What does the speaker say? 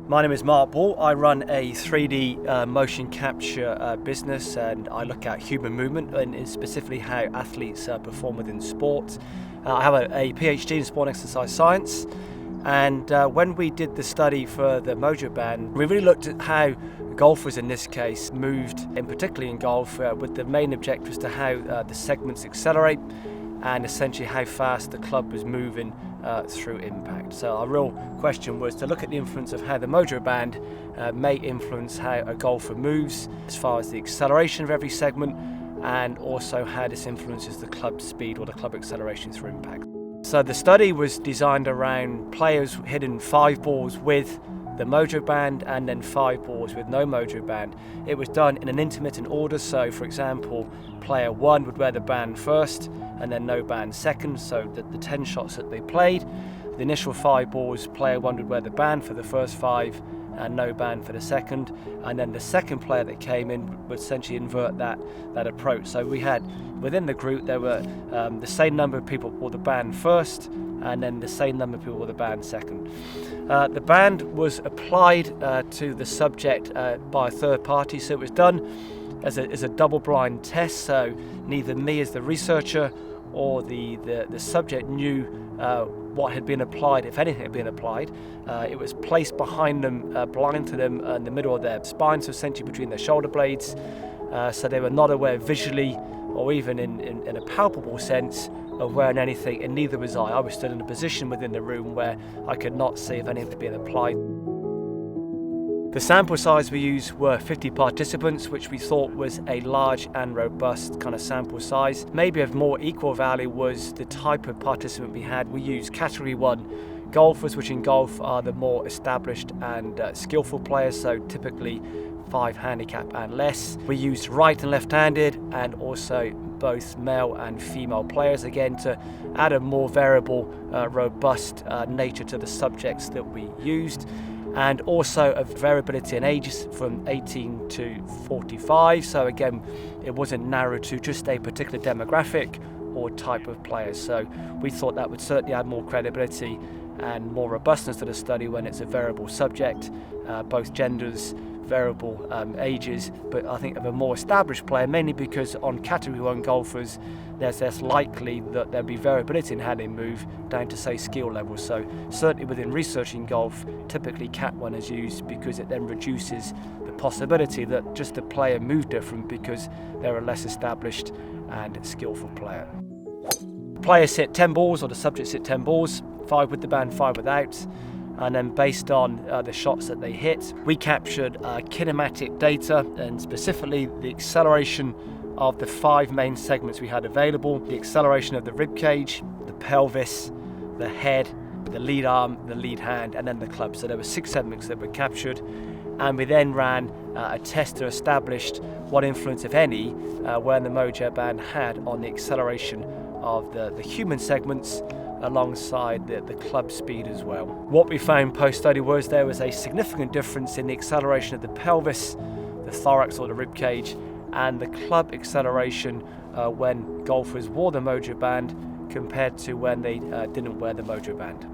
My name is Mark Ball. I run a 3D motion capture business, and I look at human movement and specifically how athletes perform within sport. I have a PhD in sport and exercise science, and when we did the study for the Mojo Band, we really looked at how golfers in this case moved, and particularly in golf, with the main objective as to how the segments accelerate and essentially how fast the club was moving through impact. So our real question was to look at the influence of how the Mojo Band may influence how a golfer moves as far as the acceleration of every segment, and also how this influences the club speed or the club acceleration through impact. So the study was designed around players hitting 5 balls with the Mojo Band and then 5 balls with no Mojo Band. It was done in an intermittent order, so for example, player 1 would wear the band first and then no band second, so the 10 shots that they played, the initial 5 balls, player 1 would wear the band for the first 5 and no band for the second, and then the second player that came in would essentially invert that approach. So we had, within the group, there were the same number of people wore the band first and then the same number of people wore the band second. The band was applied to the subject by a third party, so it was done as a double-blind test, so neither me as the researcher or the subject knew what had been applied, if anything had been applied. It was placed behind them, blind to them, in the middle of their spine, so essentially between their shoulder blades, so they were not aware visually or even in a palpable sense of wearing anything, and neither was I. I was stood in a position within the room where I could not see if anything had been applied. The sample size we used were 50 participants, which we thought was a large and robust kind of sample size. Maybe of more equal value was the type of participant we had. We used category 1 golfers, which in golf are the more established and skillful players, so typically 5 handicap and less. We used right and left-handed, and also both male and female players, again to add a more variable, robust nature to the subjects that we used, and also a variability in ages from 18 to 45. So again, it wasn't narrowed to just a particular demographic or type of player. So we thought that would certainly add more credibility and more robustness to the study when it's a variable subject, both genders, variable ages, but I think of a more established player, mainly because on category 1 golfers there's less likely that there'll be variability in how they move down to, say, skill levels. So certainly within researching golf, typically Cat 1 is used because it then reduces the possibility that just the player moved different because they're a less established and skillful player. Players hit 10 balls, or the subjects hit 10 balls, 5 with the band, 5 without. And then based on the shots that they hit, we captured kinematic data, and specifically the acceleration of the 5 main segments we had available: the acceleration of the rib cage, the pelvis, the head, the lead arm, the lead hand, and then the club. So there were 6 segments that were captured, and we then ran a test to establish what influence, if any, wearing the Mojo Band had on the acceleration of the human segments, alongside the club speed as well. What we found post-study was there was a significant difference in the acceleration of the pelvis, the thorax or the rib cage, and the club acceleration when golfers wore the Mojo Band compared to when they didn't wear the Mojo Band.